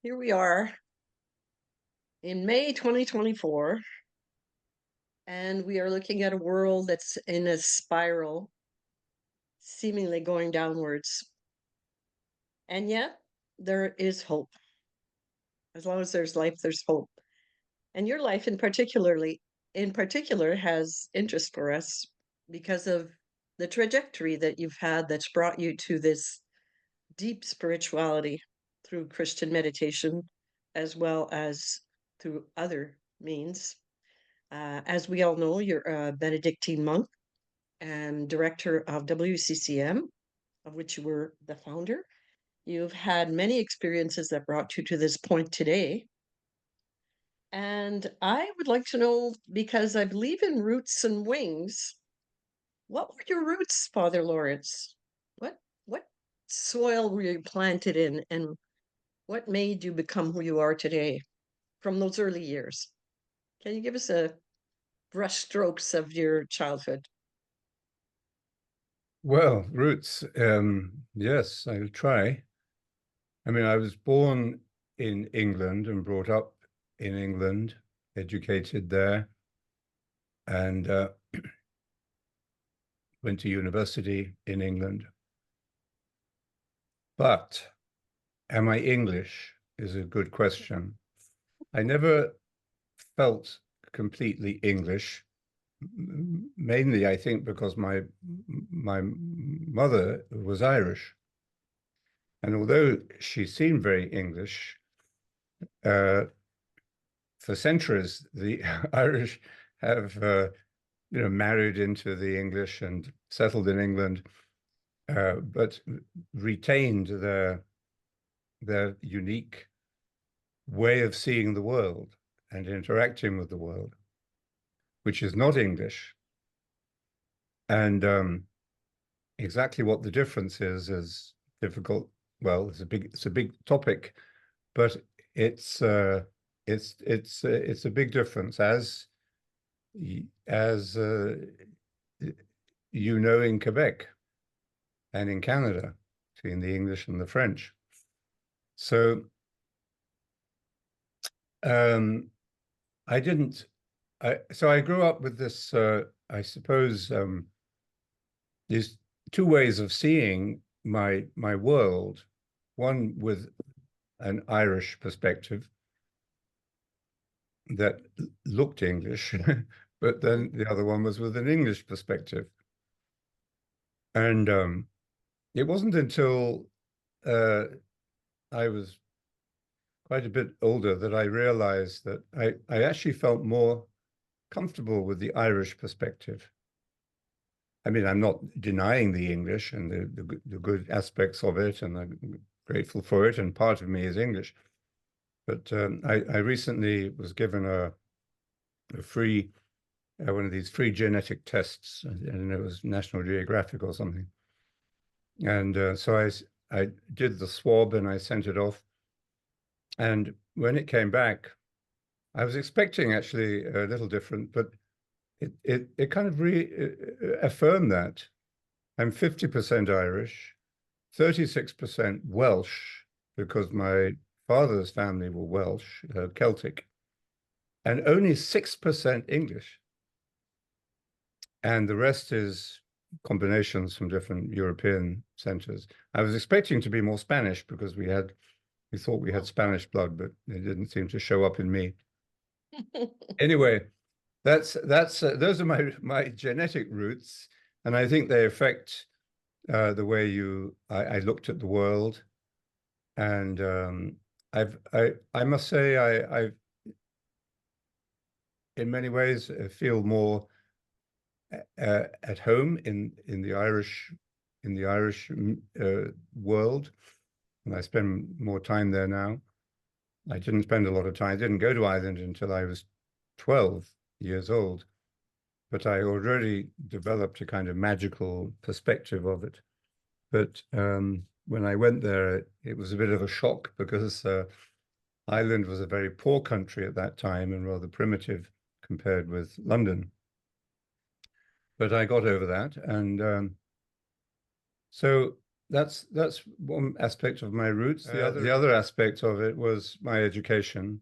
Here we are in May 2024, and we are looking at a world that's in a spiral, seemingly going downwards. And yet, there is hope. As long as there's life, there's hope. And your life in particular has interest for us because of the trajectory that you've had that's brought you to this deep spirituality through Christian meditation as well as through other means. As we all know, you're a Benedictine monk and director of WCCM, of which you were the founder. You've had many experiences that brought you to this point today. And I would like to know, because I believe in roots and wings, what were your roots, Father Laurence? What soil were you planted in, and what made you become who you are today from those early years? Can you give us a brush strokes of your childhood? Well, roots, yes, I'll try. I mean, I was born in England and brought up in England, educated there, and went to university in England. But am I English is a good question. I never felt completely English, mainly, I think, because my mother was Irish. And although she seemed very English, uh, for centuries, the Irish have, married into the English and settled in England, but retained their unique way of seeing the world and interacting with the world, which is not English. And exactly what the difference is difficult. Well, it's a big topic, but it's uh, it's a big difference as in Quebec and in Canada between the English and the French. So um, I didn't. I grew up with this. I suppose there's two ways of seeing my world. One with an Irish perspective that looked English, but then the other one was with an English perspective. And it wasn't until uh, I was quite a bit older that I realized that I actually felt more comfortable with the Irish perspective. I mean, I'm not denying the English and the good aspects of it, and I'm grateful for it, and part of me is English. But I recently was given a free one of these free genetic tests, and it was National Geographic or something. And I did the swab and I sent it off. And when it came back, I was expecting actually a little different, but it kind of reaffirmed that I'm 50% Irish, 36% Welsh, because my father's family were Welsh, Celtic, and only 6% English. And the rest is combinations from different European centers. I was expecting to be more Spanish because we thought we had Spanish blood, but it didn't seem to show up in me. Anyway, that's those are my genetic roots, and I think they affect the way I looked at the world, and I must say I've in many ways feel more at home in the Irish world, and I spend more time there now. I didn't spend a lot of time. I didn't go to Ireland until I was 12 years old, but I already developed a kind of magical perspective of it. But when I went there, it was a bit of a shock because Ireland was a very poor country at that time and rather primitive compared with London. But I got over that, and so that's one aspect of my roots. The other aspect of it was my education,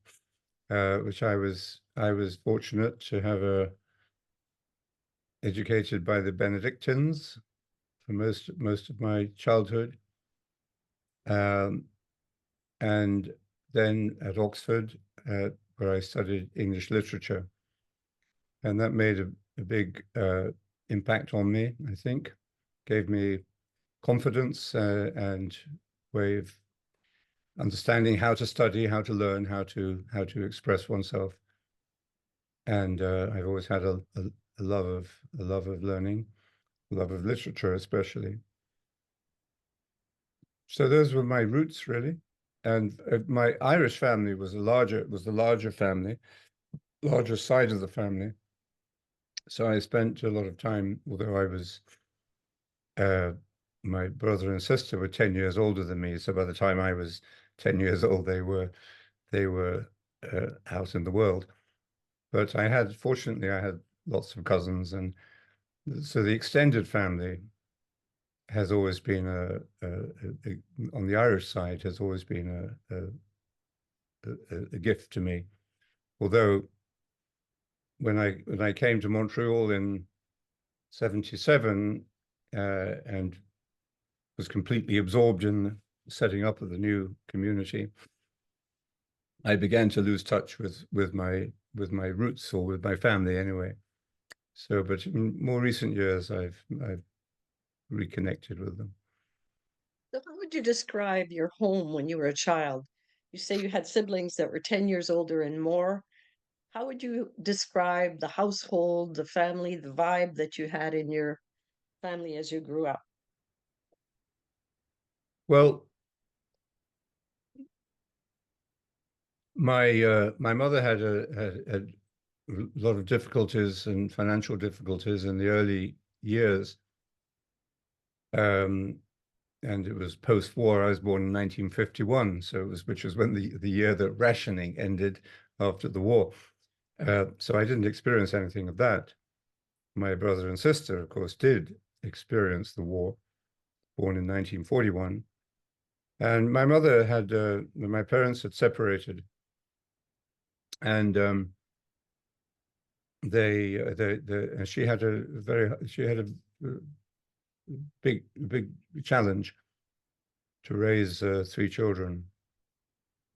which I was fortunate to have educated by the Benedictines for most of my childhood, um, and then at Oxford, where I studied English literature, and that made a big impact on me. I think gave me confidence and way of understanding how to study, how to learn, how to express oneself. And I've always had a love of learning, a love of literature, especially. So those were my roots, really. And my Irish family was the larger family, larger side of the family. So I spent a lot of time, although I was uh, my brother and sister were 10 years older than me. So by the time I was 10 years old, they were out in the world. But fortunately, I had lots of cousins, and so the extended family has always been on the Irish side has always been a gift to me. Although when I came to Montreal in '77 and was completely absorbed in the setting up of the new community, I began to lose touch with my roots, or with my family anyway. So, but in more recent years, I've reconnected with them. So how would you describe your home when you were a child? You say you had siblings that were 10 years older and more. How would you describe the household, the family, the vibe that you had in your family as you grew up? Well, my mother had a lot of difficulties and financial difficulties in the early years, um, and it was post-war. I was born in 1951, so which was when the year that rationing ended after the war. So I didn't experience anything of that. My brother and sister, of course, did experience the war, born in 1941. And my mother my parents had separated, and she had she had a big challenge to raise three children.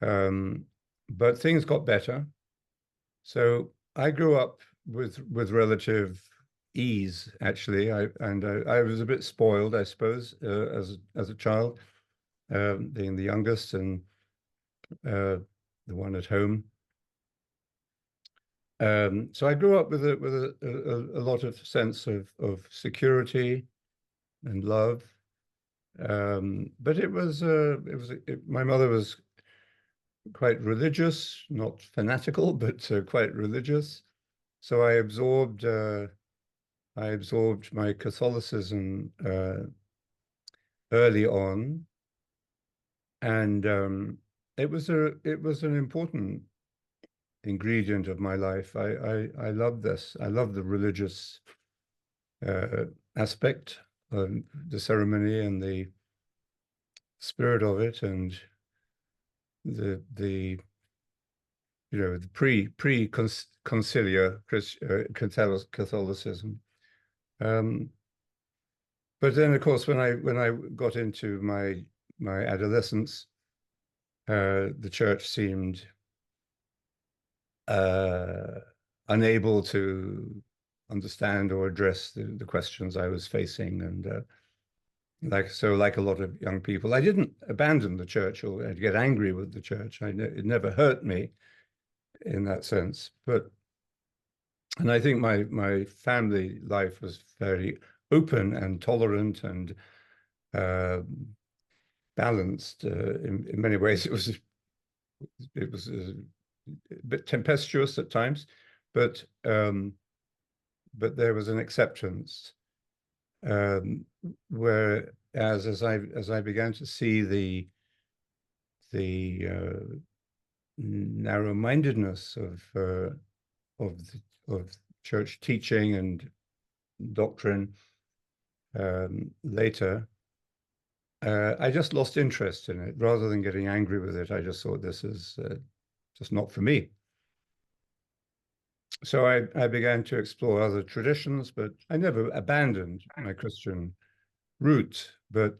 Um, but things got better. So I grew up with relative ease, actually. I was a bit spoiled, I suppose, as a child, being the youngest and uh, the one at home. So I grew up with a lot of sense of security and love. But my mother was quite religious, not fanatical, but quite religious. So I absorbed my Catholicism early on, and it was an important ingredient of my life. I love this. I love the religious uh, aspect of the ceremony and the spirit of it, and the the pre conciliar Catholicism. Um, but then, of course, when I got into my adolescence, the church seemed uh, unable to understand or address the questions I was facing, and like a lot of young people, I didn't abandon the church or I'd get angry with the church. It never hurt me in that sense, but and I think my family life was very open and tolerant and uh, balanced. In many ways, it was a bit tempestuous at times, but but there was an acceptance. Um, Whereas as I began to see the narrow-mindedness of church teaching and doctrine later, I just lost interest in it. Rather than getting angry with it, I just thought this is just not for me. So I began to explore other traditions, but I never abandoned my Christian root, but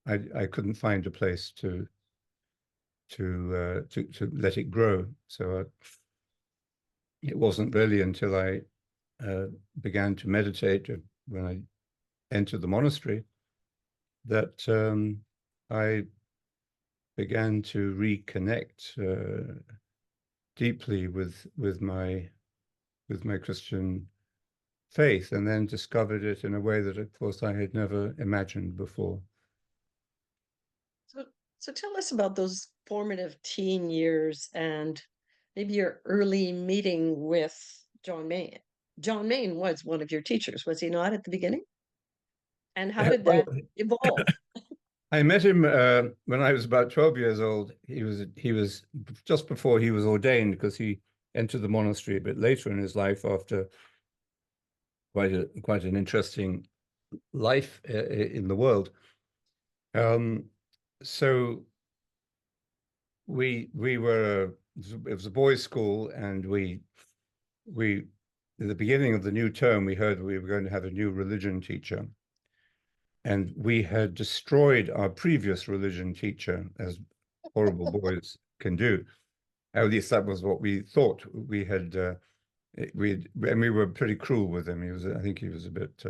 I couldn't find a place to let it grow. So it wasn't really until I uh, began to meditate when I entered the monastery that I began to reconnect deeply with my Christian faith, and then discovered it in a way that, of course, I had never imagined before. So, so tell us about those formative teen years and maybe your early meeting with John Main. John Main was one of your teachers, was he not at the beginning? And how did Well, that evolve? I met him when I was about 12 years old. He was just before he was ordained, because he entered the monastery a bit later in his life after quite an interesting life in the world. Um, so we were it was a boys' school, and we at the beginning of the new term we heard we were going to have a new religion teacher, and we had destroyed our previous religion teacher, as horrible boys can do. At least that was what we thought. We had and we were pretty cruel with him. I think he was a bit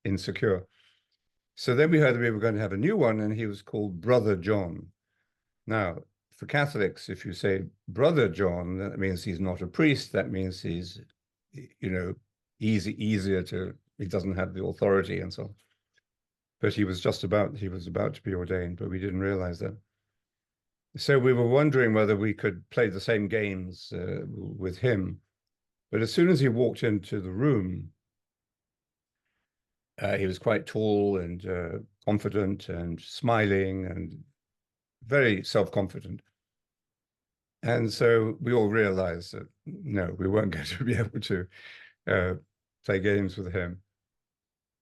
insecure. So then we heard that we were going to have a new one, and he was called Brother John. Now, for Catholics, if you say Brother John, that means he's not a priest. That means he's, easier to, he doesn't have the authority and so on. But he was about to be ordained, but we didn't realize that. So we were wondering whether we could play the same games with him. But as soon as he walked into the room, he was quite tall and confident and smiling and very self-confident. And so we all realized that no, we weren't going to be able to uh, play games with him.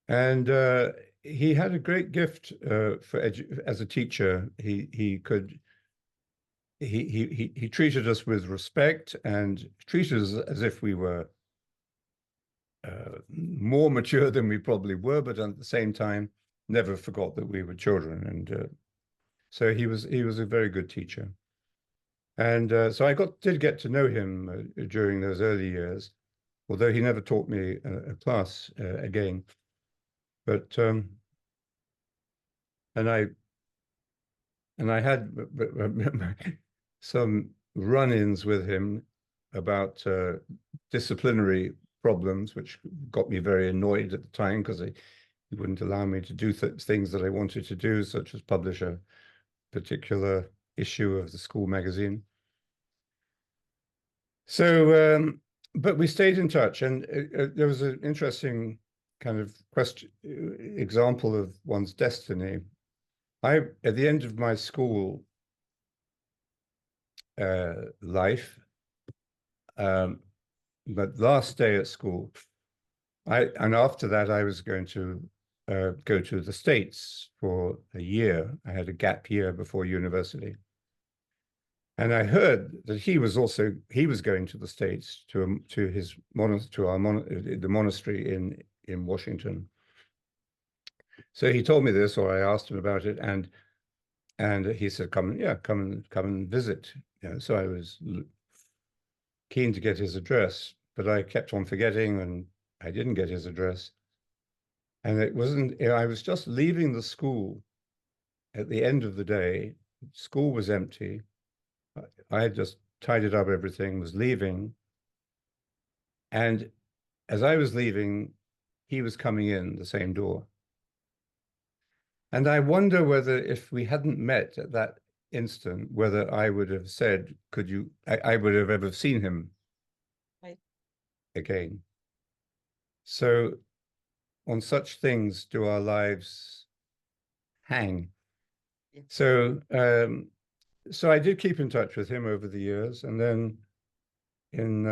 And he had a great gift as a teacher. He treated us with respect and treated us as if we were more mature than we probably were, but at the same time, never forgot that we were children. And so he was a very good teacher. And so I did get to know him during those early years, although he never taught me a class again. But and I and I had some run-ins with him about disciplinary problems, which got me very annoyed at the time, because he wouldn't allow me to do things that I wanted to do, such as publish a particular issue of the school magazine. So, but we stayed in touch, and there was an interesting kind of example of one's destiny. At the end of my school life, um, but last day at school, and after that, I was going to go to the States for a year. I had a gap year before university. And I heard that he was going to the States to his the monastery in Washington. So he told me this, or I asked him about it, and he said, come and visit." So I was keen to get his address, but I kept on forgetting, and I didn't get his address. And it wasn't. I was just leaving the school at the end of the day. School was empty. I had just tidied up everything, was leaving. And as I was leaving, he was coming in the same door. And I wonder whether, if we hadn't met at that instant, whether I would have said, I would have ever seen him Right. again. So on such things do our lives hang. Yeah. So I did keep in touch with him over the years. And then in,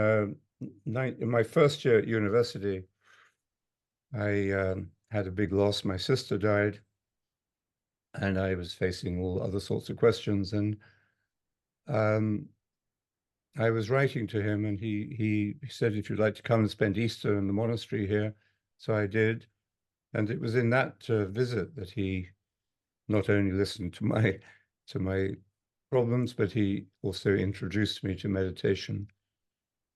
in my first year at university, I had a big loss. My sister died. and I was facing all other sorts of questions. And um, I was writing to him, and he said, if you'd like to come and spend Easter in the monastery here. So I did. And it was in that visit that he not only listened to my problems, but he also introduced me to meditation.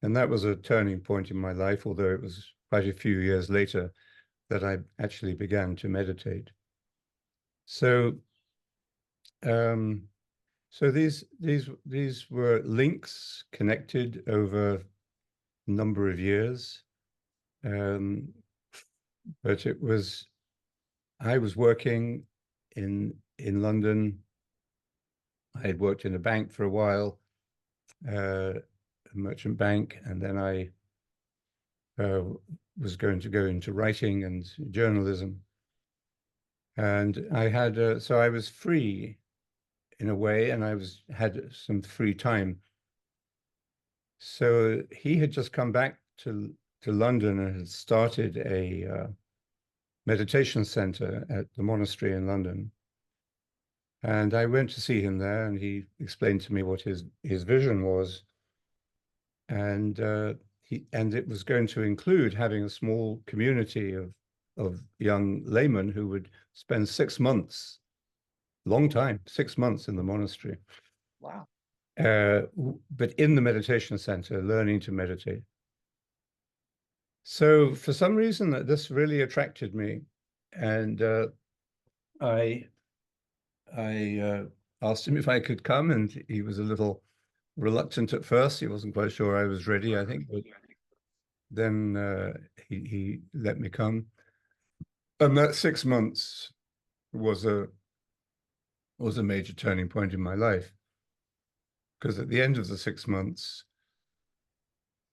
And that was a turning point in my life, although it was quite a few years later that I actually began to meditate. So, um, so these were links connected over a number of years. Um, but I was working in London. I had worked in a bank for a while, a merchant bank, and then I uh, was going to go into writing and journalism. And so I was free in a way, and had some free time. So he had just come back to London and had started a meditation center at the monastery in London. And I went to see him there, and he explained to me what his vision was, and it was going to include having a small community of young laymen who would spend 6 months, long time, 6 months in the monastery, Wow. uh, but in the meditation center, learning to meditate. So for some reason that this really attracted me, and I I asked him if I could come, and he was a little reluctant at first. He wasn't quite sure I was ready, I think, but then he let me come. And that 6 months was a major turning point in my life, because at the end of the 6 months,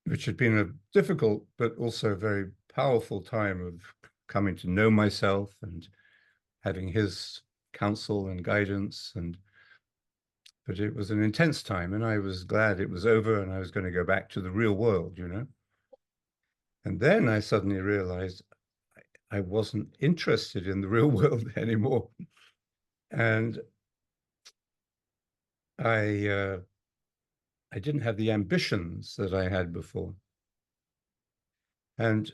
which had been a difficult but also very powerful time of coming to know myself and having his counsel and guidance, but it was an intense time, and I was glad it was over and I was going to go back to the real world. And then I suddenly realized I wasn't interested in the real world anymore. And I I didn't have the ambitions that I had before. And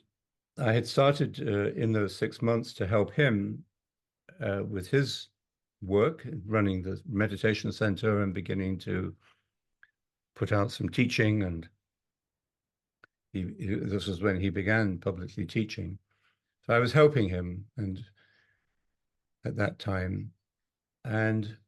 I had started in those 6 months to help him with his work, running the meditation center and beginning to put out some teaching. And this was when he began publicly teaching. So I was helping him and at that time. And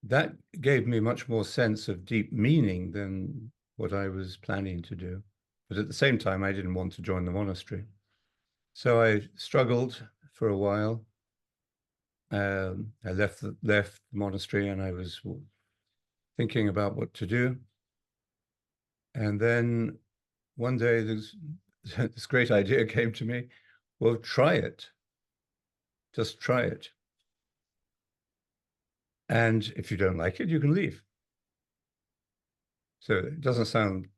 that gave me much more sense of deep meaning than what I was planning to do. But at the same time, I didn't want to join the monastery. So I struggled for a while. I left the monastery, and I was thinking about what to do. And then one day, this great idea came to me. Well, try it. Just try it. And if you don't like it, you can leave. So it doesn't sound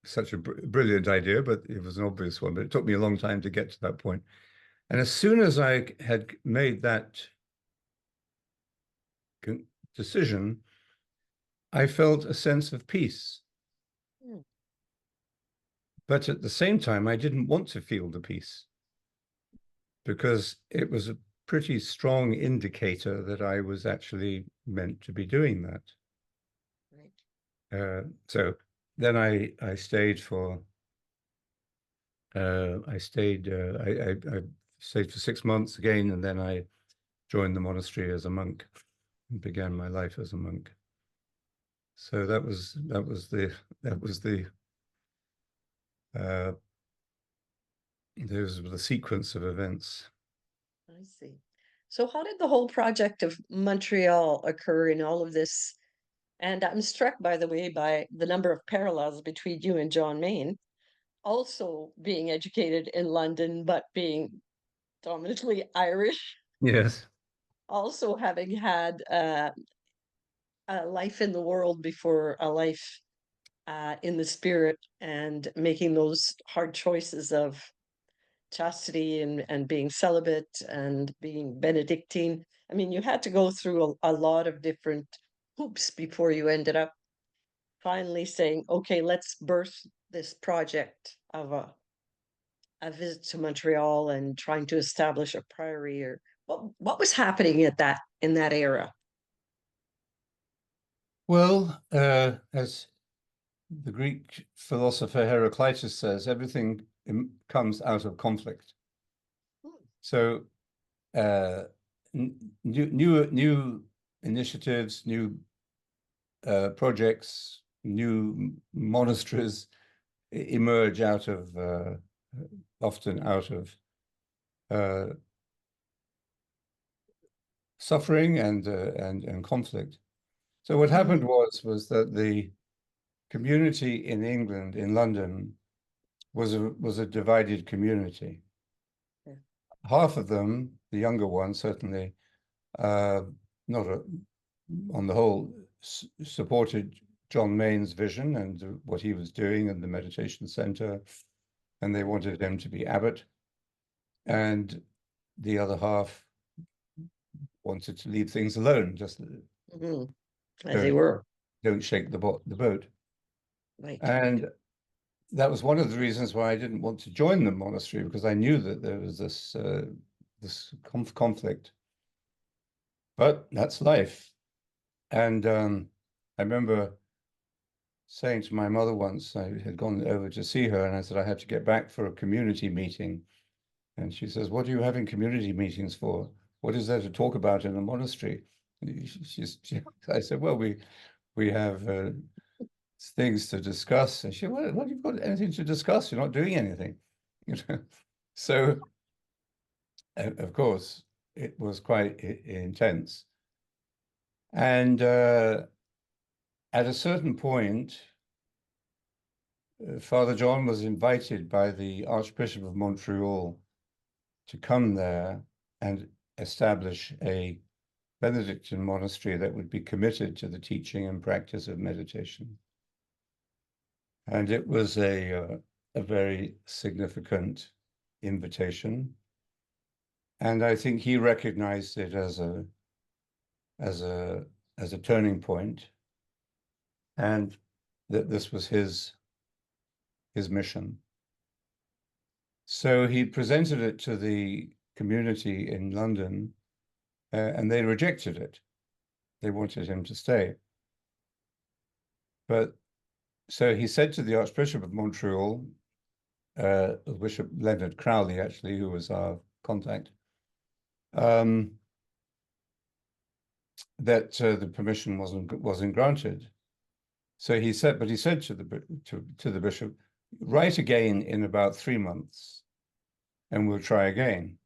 such a brilliant idea, but it was an obvious one. But it took me a long time to get to that point. And as soon as I had made that decision, I felt a sense of peace. Hmm. But at the same time, I didn't want to feel the peace, because it was a pretty strong indicator that I was actually meant to be doing that. Right. So then I stayed for I stayed I stayed for 6 months again, and then I joined the monastery as a monk and began my life as a monk. So that was the uh, those were the sequence of events. I see. So how did the whole project of Montreal occur in all of this? And I'm struck, by the way, by the number of parallels between you and John Main, also being educated in London, but being dominantly Irish, Yes. also having had a life in the world before a life in the spirit, and making those hard choices of chastity and being celibate and being Benedictine. I mean, you had to go through a lot of different hoops before you ended up finally saying, okay, let's birth this project of a visit to Montreal and trying to establish a priory, or what was happening at that in that era? Well, as the Greek philosopher Heraclitus says, everything comes out of conflict. Hmm. So uh, new initiatives, new projects, new monasteries emerge out of often out of uh, suffering and conflict. So what happened Mhm. was that the community in England, in London, was a divided community. Yeah. Half of them, the younger ones certainly, uh, not a, on the whole, supported John Mayne's vision and what he was doing in the meditation center, and they wanted him to be abbot. And the other half wanted to leave things alone, just Mhm. As they don't were, don't shake the boat. right. And that was one of the reasons why I didn't want to join the monastery, because I knew that there was this conflict. But that's life. And I remember saying to my mother once, I had gone over to see her, and I said I had to get back for a community meeting. And she says, "What are you having community meetings for? What is there to talk about in a monastery?" I said, "Well, we have things to discuss." And she, "What have you got anything to discuss? You're not doing anything." You know? So, of course, it was quite intense. And at a certain point, Father John was invited by the Archbishop of Montreal to come there and establish a Benedictine monastery that would be committed to the teaching and practice of meditation. And it was a very significant invitation. And I think he recognized it as a as a turning point, and that this was his mission. So he presented it to the community in London, and they rejected it. They wanted him to stay. But so he said to the Archbishop of Montreal, Bishop Leonard Crowley, actually, who was our contact, um, that the permission wasn't granted. So he said, but he said to the bishop, write again in about 3 months, and we'll try again.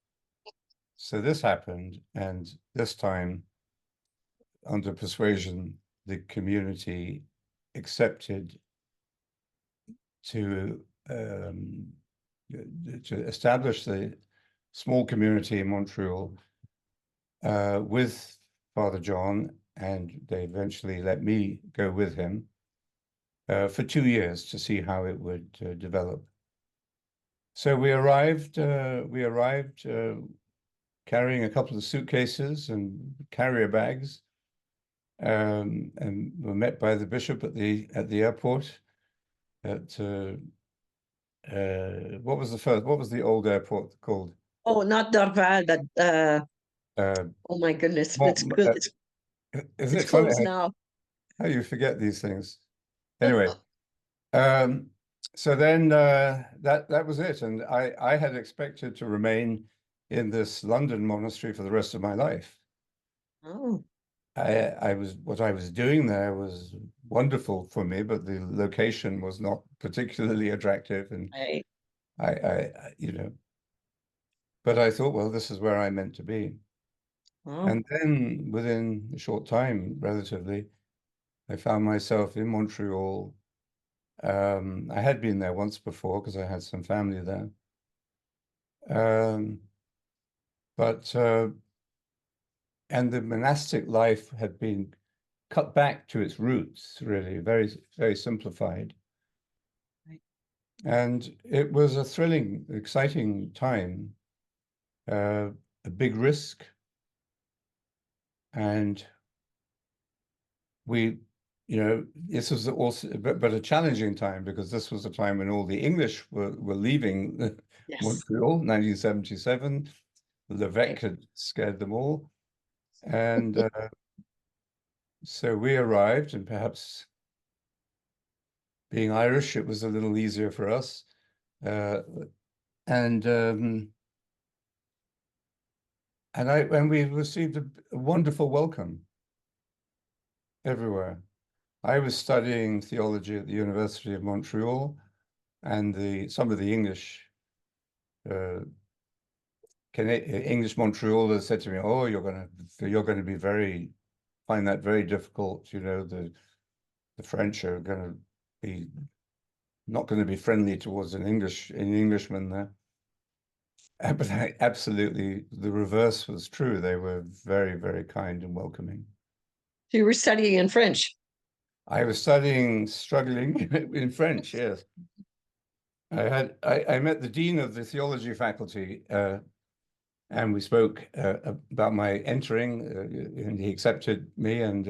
So this happened, and this time, under persuasion, the community accepted to um, to establish the small community in Montreal with Father John, and they eventually let me go with him for 2 years to see how it would develop. So we arrived carrying a couple of suitcases and carrier bags, and were met by the bishop at the airport. At what was the old airport called? Oh, not Dorval, but Uh, oh my goodness, but Mont, it's good. isn't It's it funny closed now. how you forget these things? Anyway, um, so then that was it, and I had expected to remain in this London monastery for the rest of my life. Oh, I was what I was doing there was wonderful for me, but the location was not particularly attractive, and I you know, but I thought, well, this is where I meant to be. oh, And then within a short time, relatively, I found myself in Montreal. I had been there once before because I had some family there. Um, but and the monastic life had been cut back to its roots, really, very, very simplified. right. And it was a thrilling, exciting time, uh, a big risk, And we, this was also but a challenging time because this was a time when all the English were leaving Yes. Montreal, 1977. Levesque Okay. had scared them all. And so we arrived, and perhaps being Irish, it was a little easier for us. Uh, and and we received a wonderful welcome everywhere. I was studying theology at the University of Montreal, and the some of the uh, English Montrealers said to me, "Oh, you're going to be find that very difficult. The French are going to be not going to be friendly towards an Englishman there." But absolutely, the reverse was true. They were very, very kind and welcoming. So you were studying in French. I was struggling in French, yes. I met the dean of the theology faculty, and we spoke about my entering, and he accepted me. And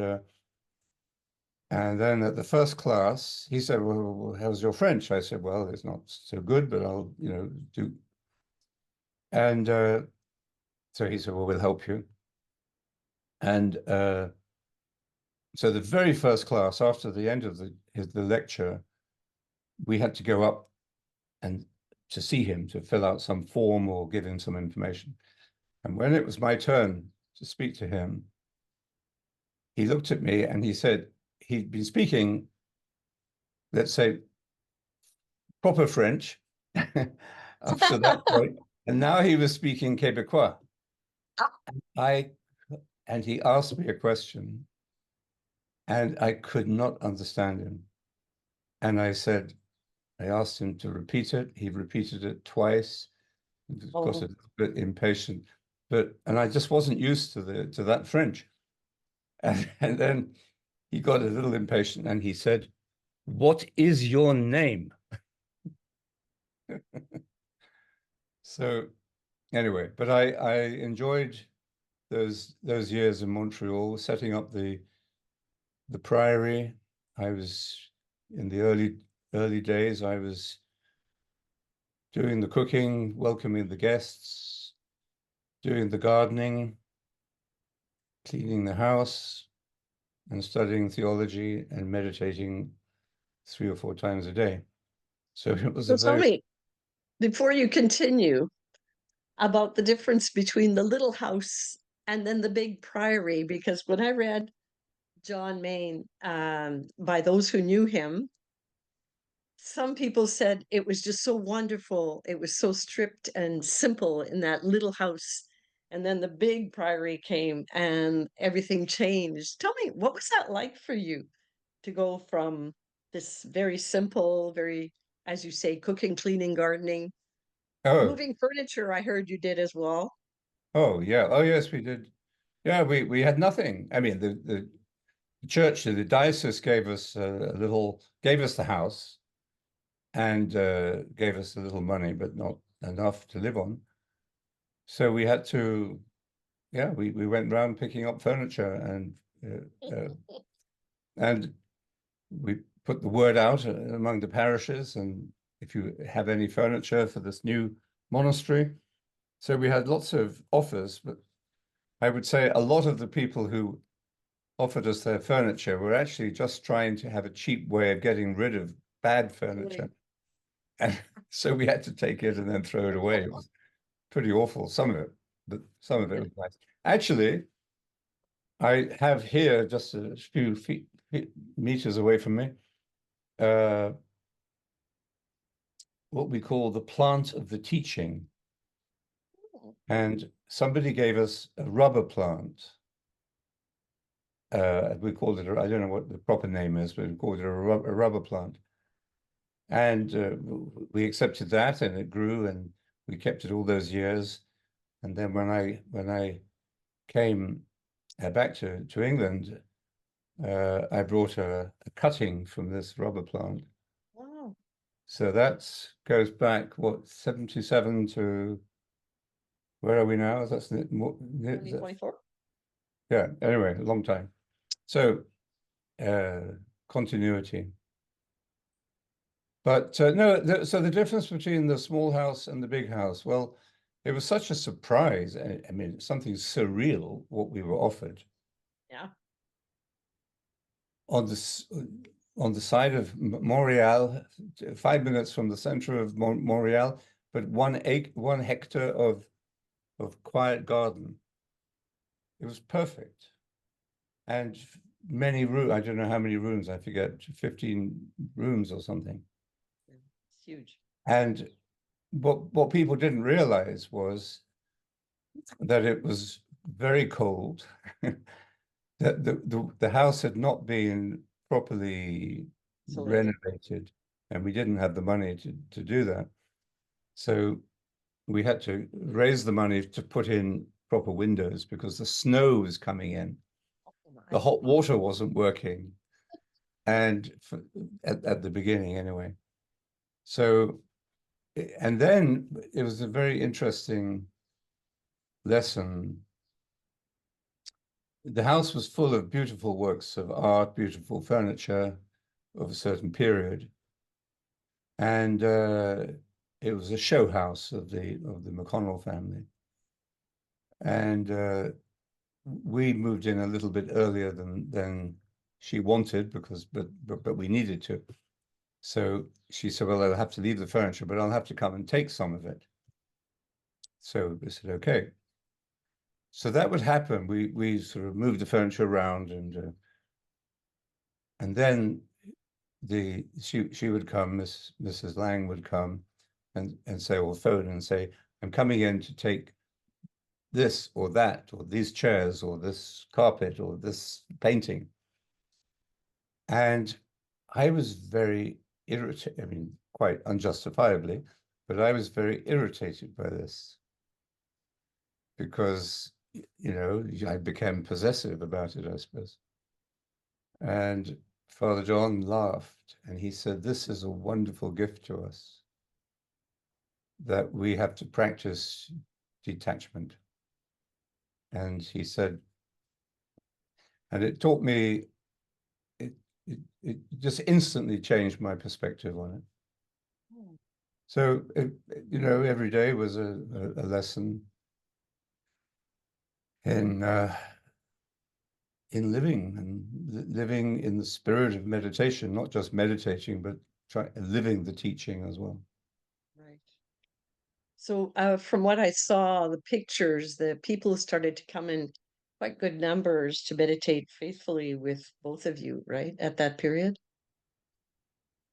then at the first class, he said, "Well, how's your French?" I said, "Well, it's not so good, but I'll, do." And so he said, "Well, we'll help you." And so the very first class, after the end of the lecture, we had to go up and to see him, to fill out some form or give him some information. And when it was my turn to speak to him, he looked at me and he said he'd been speaking, let's say, proper French up to that point, and now he was speaking Quebecois. I and he asked me a question, and I could not understand him. And I asked him to repeat it. He repeated it twice. Of course, a Oh, little bit impatient, and I just wasn't used to that French. And then he got a little impatient and he said, "What is your name?" So anyway, but I enjoyed those years in Montreal, setting up the Priory. I was in the early days. I was doing the cooking, welcoming the guests, doing the gardening, cleaning the house, and studying theology and meditating 3 or 4 times a day. So it was so a tell very me, before you continue, about the difference between the little house and then the big priory, because when I read John Main, by those who knew him, some people said it was just so wonderful. It was so stripped and simple in that little house. And then the big priory came and everything changed. Tell me, what was that like for you to go from this very simple, very, as you say, cooking, cleaning, gardening, oh moving furniture? I heard you did as well. oh yeah, oh yes, we did. Yeah, we had nothing. I mean, the church, the diocese gave us gave us the house and gave us a little money, but not enough to live on. So we had to, yeah, we went around picking up furniture and we put the word out among the parishes, and if you have any furniture for this new monastery. So we had lots of offers, but I would say a lot of the people who offered us their furniture were actually just trying to have a cheap way of getting rid of bad furniture. Totally. And so we had to take it and then throw it away. It was pretty awful, some of it, but some of it was nice. Actually, I have here, just a few meters away from me, uh, what we call the plant of the teaching. And somebody gave us a rubber plant. We called it, I don't know what the proper name is, but we called it a rubber plant. And we accepted that, and it grew, and we kept it all those years. And then when I came back to England, I brought a cutting from this rubber plant. Wow. So that goes back, what, 77 to where are we now? That's more, 2024? Yeah, anyway, a long time. So continuity. But no, so the difference between the small house and the big house, well, it was such a surprise. I mean, something surreal what we were offered Yeah. on this on the side of Montreal, 5 minutes from the center of Montreal, but 1 hectare of quiet garden. It was perfect. And many rooms, I don't know how many rooms, I forget, 15 rooms or something. Yeah. It's huge. And what people didn't realize was that it was very cold, that the house had not been properly Isolated. renovated, and we didn't have the money to do that. So we had to raise the money to put in proper windows because the snow was coming in. Oh The my. hot water wasn't working, and at the beginning anyway. So, and then it was a very interesting lesson. The house was full of beautiful works of art, beautiful furniture of a certain period, and it was a show house of the McConnell family. And we moved in a little bit earlier than she wanted because but we needed to. So she said, "Well, I'll have to leave the furniture, but I'll have to come and take some of it." So we said, "Okay." So that would happen. We sort of moved the furniture around, and then she would come, Mrs. Lang would come, and say, or phone and say, "I'm coming in to take this or that, or these chairs, or this carpet, or this painting." And I was very irritated, I mean, quite unjustifiably, but I was very irritated by this because, I became possessive about it, I suppose. And Father John laughed and he said, "This is a wonderful gift to us that we have to practice detachment." And he said, and it taught me, it just instantly changed my perspective on it. Hmm. So, every day was a lesson in living and living in the spirit of meditation, not just meditating, but living the teaching as well. Right. So, from what I saw, the pictures, the people started to come in quite good numbers to meditate faithfully with both of you, right? At that period?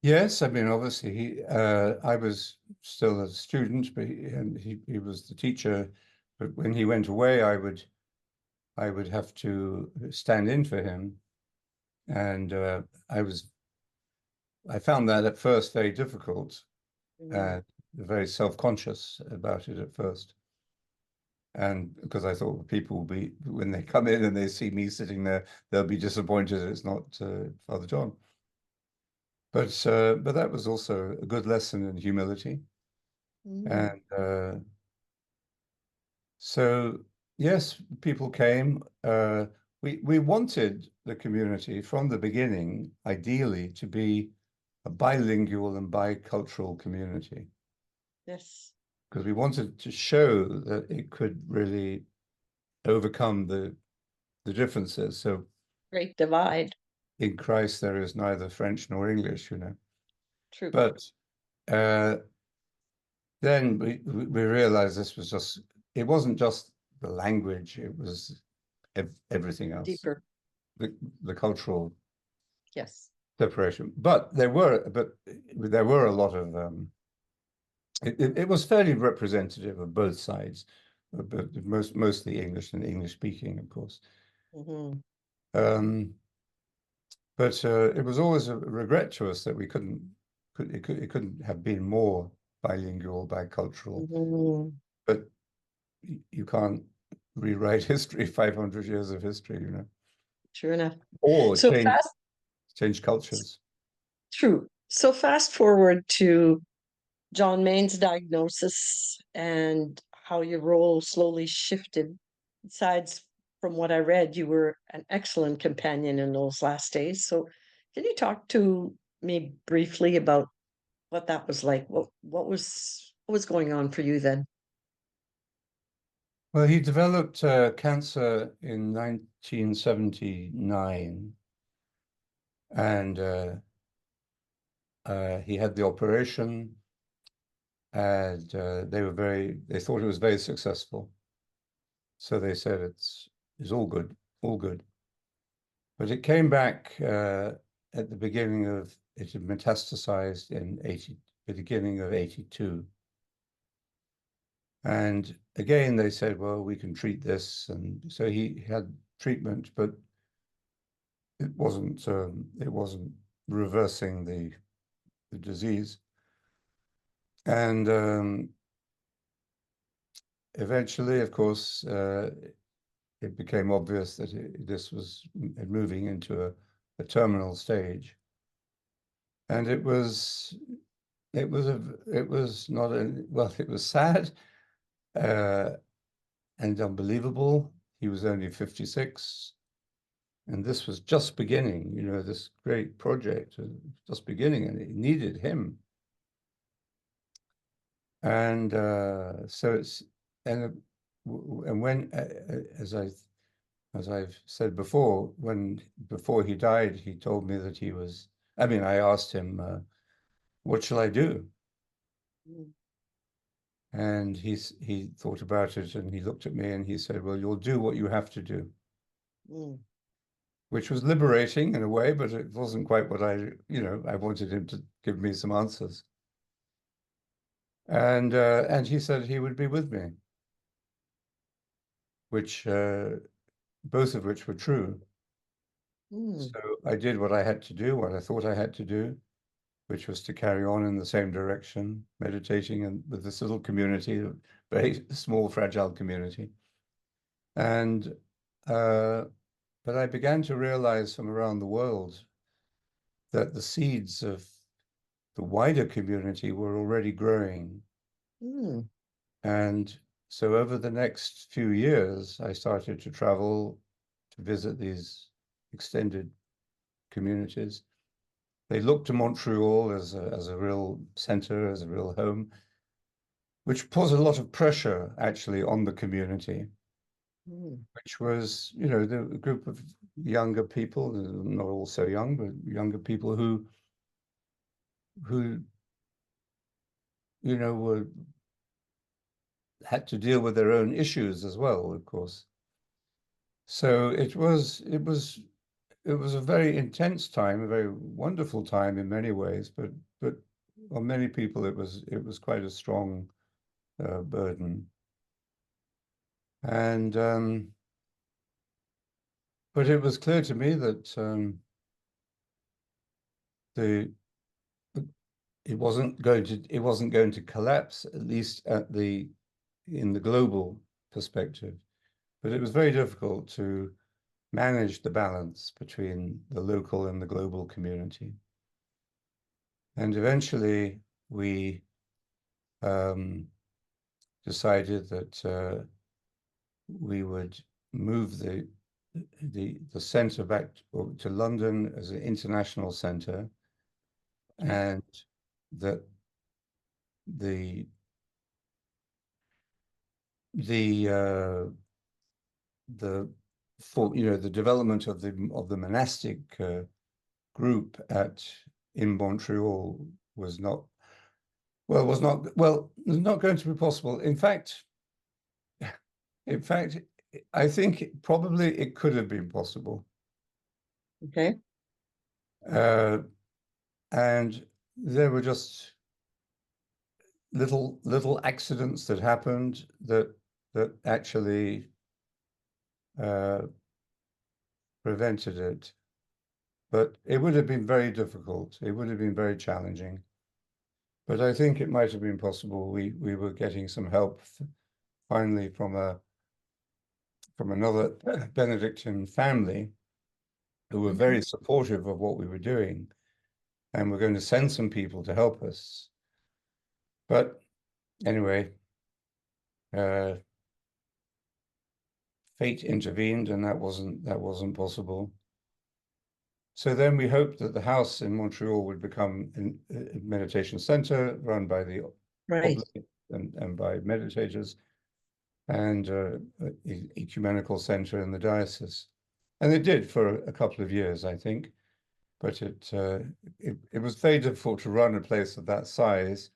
Yes, I mean, obviously, I was still a student, but he was the teacher. But when he went away, I would have to stand in for him, and I found that at first very difficult Mm, and very self-conscious about it at first. And because I thought people will be, when they come in and they see me sitting there, they'll be disappointed it's not Father John. But that was also a good lesson in humility. mm, And so yes, people came. We wanted the community from the beginning, ideally, to be a bilingual and bicultural community yes. because we wanted to show that it could really overcome the differences. So Great divide. in Christ there is neither French nor English. True. But uh, then we realized it wasn't just the language, it was everything else, Deeper. the cultural Yes. separation. But there were a lot of it was fairly representative of both sides, but mostly English and English speaking, of course. Hmm. Um, But it was always a regret to us that it couldn't have been more bilingual, bicultural. Hmm. But you can't rewrite history, 500 years of history, True enough. or So change cultures. true. So fast forward to John Maine's diagnosis and how your role slowly shifted. Besides from what I read, you were an excellent companion in those last days. So, can you talk to me briefly about what that was like? What was going on for you then? Well, he developed cancer in 1979, and he had the operation, and they thought it was very successful. So they said it's all good, all good. But it came back at the beginning of, it had metastasized in the beginning of 82. And again, they said, well, we can treat this. And so he had treatment, but it wasn't reversing the disease. And eventually, of course, it became obvious that this was moving into a terminal stage. And it was not a, well, it was sad uh, and unbelievable. He was only 56, and this was just beginning, this great project was just beginning, and it needed him. And so it's and when as I've said before, before he died, he told me that he was. I mean, I asked him, "What shall I do?" Mm, And he thought about it, and he looked at me and he said, "Well, you'll do what you have to do," mm, which was liberating in a way, but it wasn't quite what I wanted him to give me some answers. And he said he would be with me, which both of which were true. mm, So I did what I had to do, what I thought I had to do, which was to carry on in the same direction, meditating and with this little community, a very small, fragile community. And but I began to realize from around the world that the seeds of the wider community were already growing. mm, And so over the next few years, I started to travel to visit these extended communities. They looked to Montreal as a real center, as a real home, which put a lot of pressure actually on the community, mm, which was, the group of younger people, not all so young, but younger people who, were had to deal with their own issues as well, of course. So it was a very intense time, a very wonderful time in many ways, but on many people it was quite a strong burden. And but it was clear to me that the it wasn't going to collapse, at least in the global perspective. But it was very difficult to manage the balance between the local and the global community. And eventually we um, decided that we would move the center back to London as an international center, okay. and that the the the for the development of the monastic group in Montreal was not going to be possible. In fact, I think probably it could have been possible. Okay. Uh, and there were just little accidents that happened that actually uh, prevented it. But it would have been very difficult. It would have been very challenging. But I think it might have been possible. We were getting some help finally from another Benedictine family who were Mhm. very supportive of what we were doing, and we're going to send some people to help us. But anyway, uh, fate intervened, and that wasn't possible. So then we hoped that the house in Montreal would become a meditation center run by the Right. oblate and by meditators, and ecumenical center in the diocese. And it did for a couple of years, I think. But it was very difficult to run a place of that size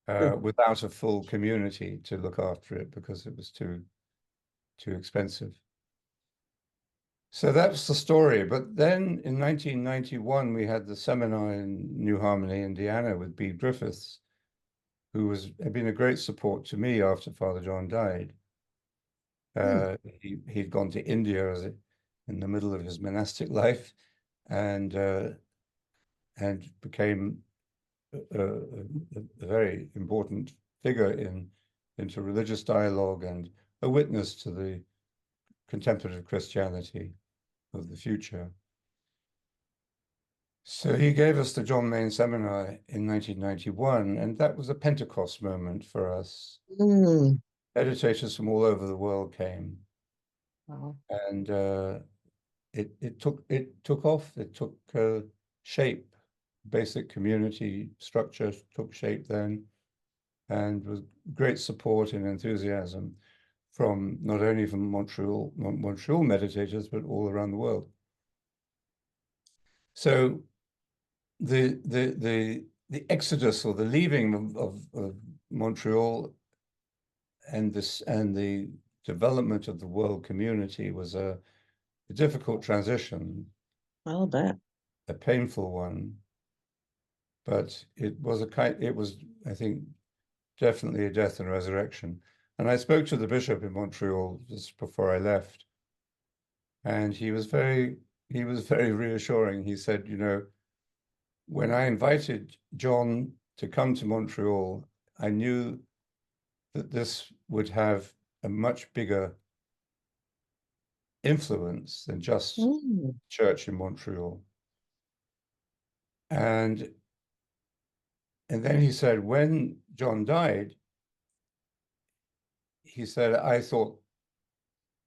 Mm. without a full community to look after it because it was too expensive. So that's the story. But then in 1991, we had the seminar in New Harmony, Indiana, with B. Griffiths, who had been a great support to me after Father John died. Mm. He'd gone to India in the middle of his monastic life, and became a very important figure into religious dialogue and a witness to the contemplative Christianity of the future. So he gave us the John Main Seminar in 1991, and that was a Pentecost moment for us. Mm. Meditators from all over the world came, Wow. and it took off. It took shape. Basic community structure took shape then, and with great support and enthusiasm from not only from Montreal meditators, but all around the world. So the exodus or the leaving of Montreal and the development of the world community was a difficult transition, I'll bet. a painful one, but it was, I think, definitely a death and resurrection. And I spoke to the bishop in Montreal just before I left, and he was very reassuring. He said, when I invited John to come to Montreal, I knew that this would have a much bigger influence than just Mm. church in Montreal. And then he said, when John died, he said, I thought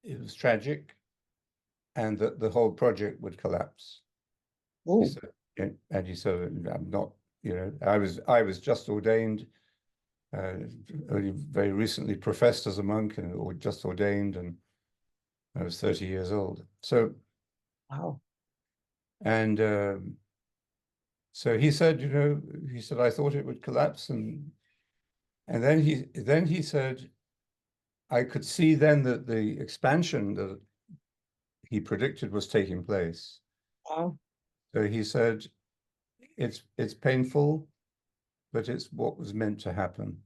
it was tragic and that the whole project would collapse. He Oh, said, and he said, I'm not, I was just ordained, only very recently professed as a monk or just ordained, and I was 30 years old. So, wow. and so he said, I thought it would collapse. And then he said, I could see then that the expansion that he predicted was taking place. Wow. So he said, it's painful, but it's what was meant to happen.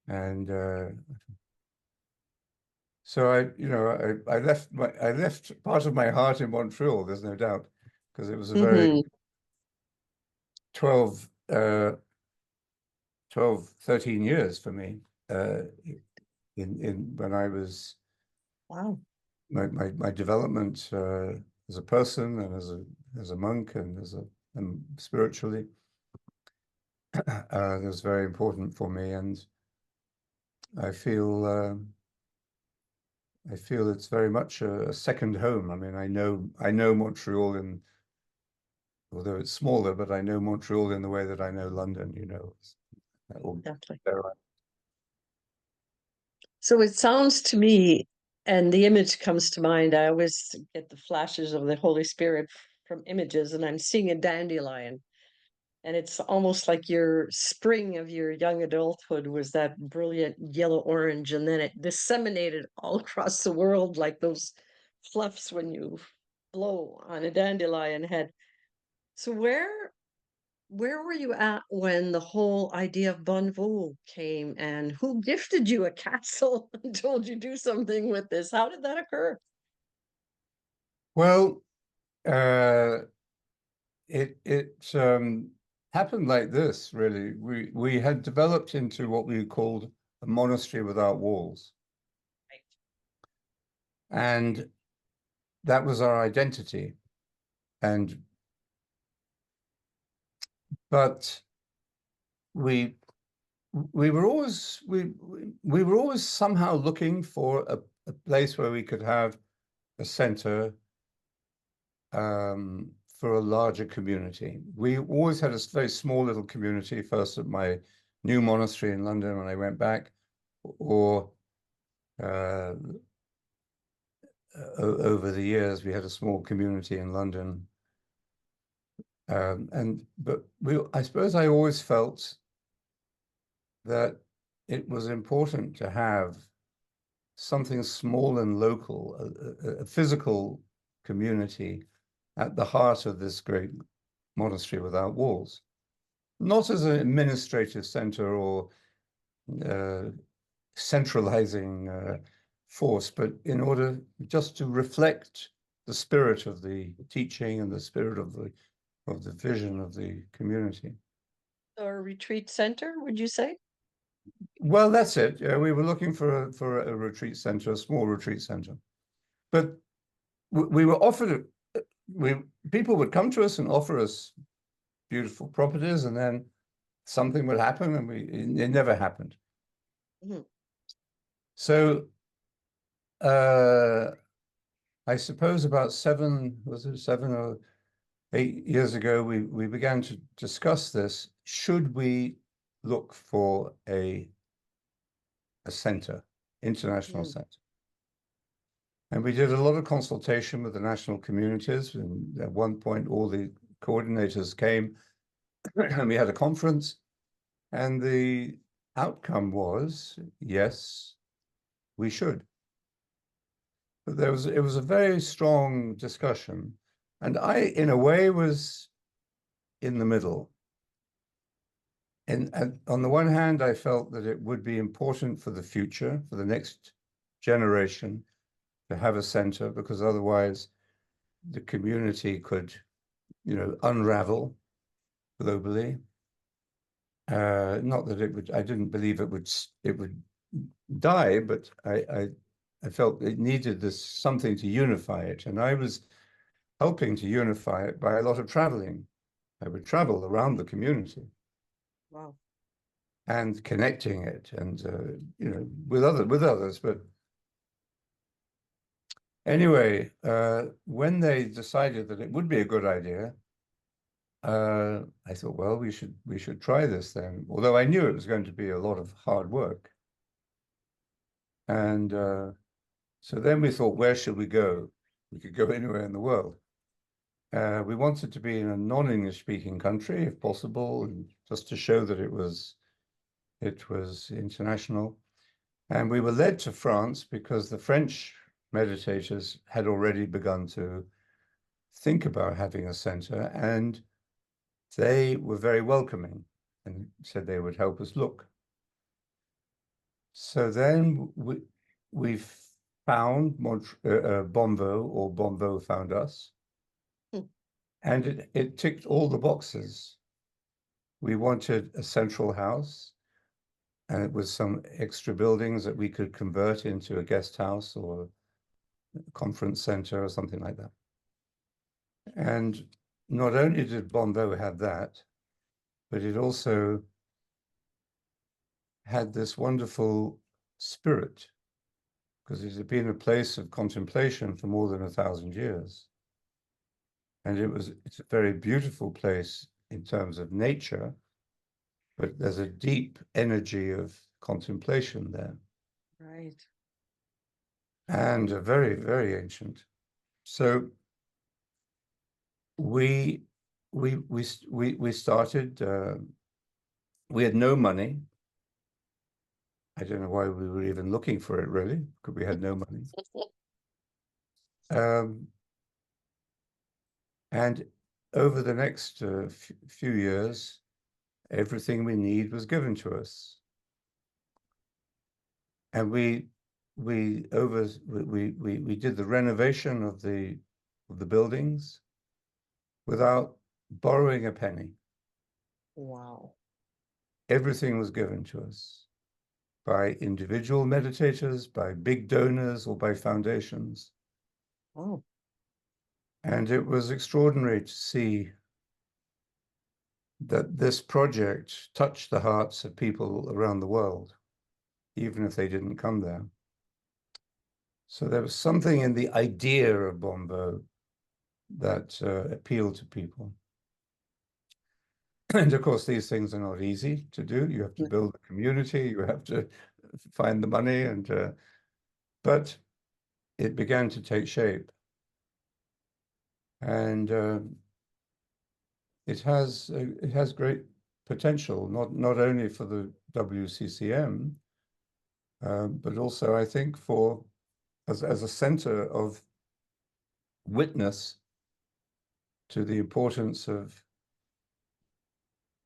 And so I left part of my heart in Montreal, there's no doubt, because it was a very Hmm. 12, 12, 13 years for me in when I was Wow. my development as a person and as a monk and and spiritually it was very important for me, and I feel I feel it's very much a second home. I mean, I know Montreal, in although it's smaller, but I know Montreal in the way that I know London. Or Exactly. there. So it sounds to me, and the image comes to mind. I always get the flashes of the Holy Spirit from images, and I'm seeing a dandelion. And it's almost like your spring of your young adulthood was that brilliant yellow orange, and then it disseminated all across the world like those fluffs when you blow on a dandelion head. So where were you at when the whole idea of Bonneval came, and who gifted you a castle and told you do something with this? How did that occur? Well, uh, it happened like this, really. We had developed into what we called a monastery without walls, and that was our identity. And but we we were always somehow looking for a place where we could have a center for a larger community. We always had a very small little community, first at my new monastery in London when I went back, or uh, over the years we had a small community in London. But I suppose I always felt that it was important to have something small and local, a physical community at the heart of this great monastery without walls. Not as an administrative center or uh, centralizing force, but in order just to reflect the spirit of the teaching and the spirit of the vision of the community. Or retreat center, would you say? Well, that's it. Yeah, we were looking for a retreat center, a small retreat center, but we were offered we people would come to us and offer us beautiful properties, and then something would happen, and it never happened. Mhm. So I suppose about 7 or 8 years ago, we began to discuss this. Should we look for a center, international Mm. center? And we did a lot of consultation with the national communities. And at one point, all the coordinators came and we had a conference. And the outcome was, yes, we should. But it was a very strong discussion. And I, in a way, was in the middle. And on the one hand, I felt that it would be important for the future, for the next generation, to have a center, because otherwise the community could, unravel globally. Not that it would, I didn't believe it would die, but I felt it needed this something to unify it. And I was helping to unify it by a lot of traveling. I would travel around the community Wow. and connecting it and with others. But anyway, when they decided that it would be a good idea, I thought, well, we should try this then. Although I knew it was going to be a lot of hard work. And so then we thought, where should we go? We could go anywhere in the world. We wanted to be in a non-English speaking country, if possible, and just to show that it was international. And we were led to France because the French meditators had already begun to think about having a center, and they were very welcoming and said they would help us look. So then we found Bonvo, or Bonvo found us, Hmm. and it ticked all the boxes. We wanted a central house, and it was some extra buildings that we could convert into a guest house or a conference center or something like that. And not only did Bonvo have that, but it also had this wonderful spirit, because it had been a place of contemplation for more than 1,000 years. And it's a very beautiful place in terms of nature, but there's a deep energy of contemplation there, Right. and a very, very ancient. So we started. We had no money. I don't know why we were even looking for it, really, because we had no money. Um, and over the next few years, everything we need was given to us. And we did the renovation of the buildings without borrowing a penny. Wow. Everything was given to us by individual meditators, by big donors, or by foundations. Oh. And it was extraordinary to see that this project touched the hearts of people around the world, even if they didn't come there. So there was something in the idea of Bombo that appealed to people. And of course, these things are not easy to do. You have to build a community, you have to find the money, and but it began to take shape, and it has great potential, not only for the WCCM, but also I think for as a center of witness to the importance of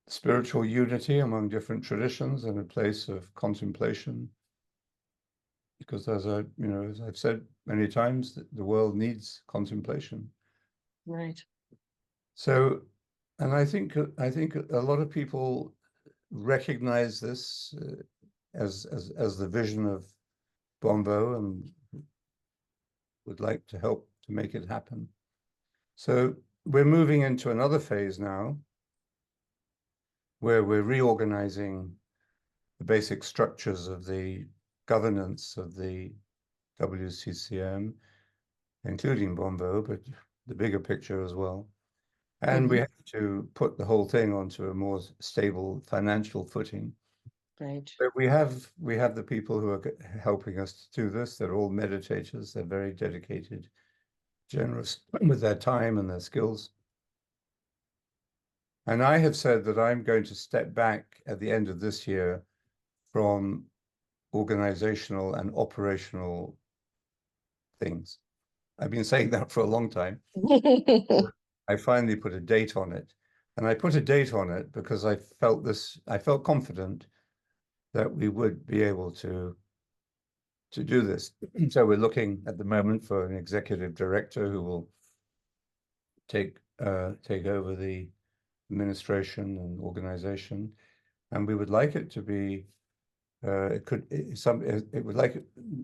spiritual unity among different traditions and a place of contemplation. Because as I've said many times, the world needs contemplation. Right. So, and I think a lot of people recognize this as the vision of Bombo and would like to help to make it happen. So we're moving into another phase now where we're reorganizing the basic structures of the governance of the WCCM, including Bombo, but the bigger picture as well. And we Hmm. have to put the whole thing onto a more stable financial footing. Right. But we have the people who are helping us to do this. They're all meditators. They're very dedicated, generous with their time and their skills. And I have said that I'm going to step back at the end of this year from organizational and operational things. I've been saying that for a long time. I finally put a date on it. And I put a date on it because I felt confident that we would be able to do this. So we're looking at the moment for an executive director who will take over the administration and organization. And we would like it to be it would like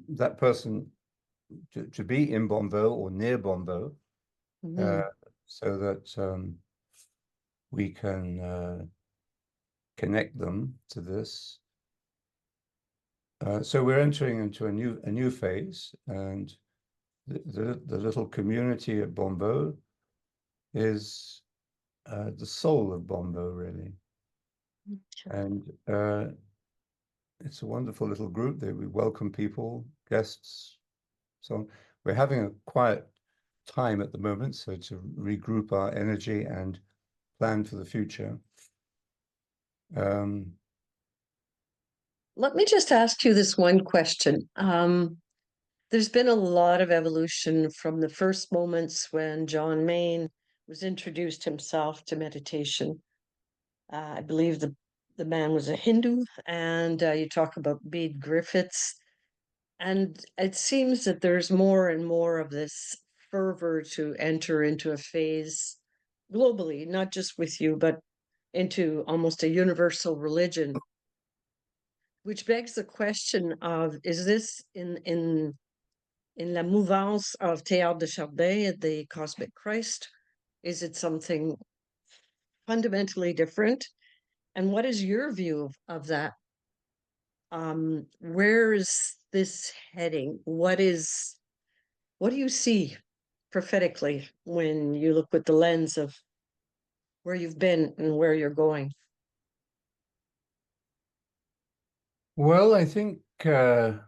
that person to be in Bombo or near Bombo, uh, Hmm. so that we can connect them to this. So we're entering into a new phase, and the little community at Bombo is the soul of Bombo, really. And it's a wonderful little group that we welcome people, guests. So we're having a quiet time at the moment, so to regroup our energy and plan for the future. Um, Let me just ask you this one question. There's been a lot of evolution from the first moments when John Main was introduced himself to meditation. I believe the man was a Hindu, and you talk about Bede Griffiths, and it seems that there's more and more of this fervor to enter into a phase globally, not just with you, but into almost a universal religion, which begs the question of, is this in la mouvance of Théâtre de Chardin, the Cosmic Christ? Is it something fundamentally different? And what is your view of that? Where is this heading? What do you see prophetically when you look with the lens of where you've been and where you're going? well, I think it's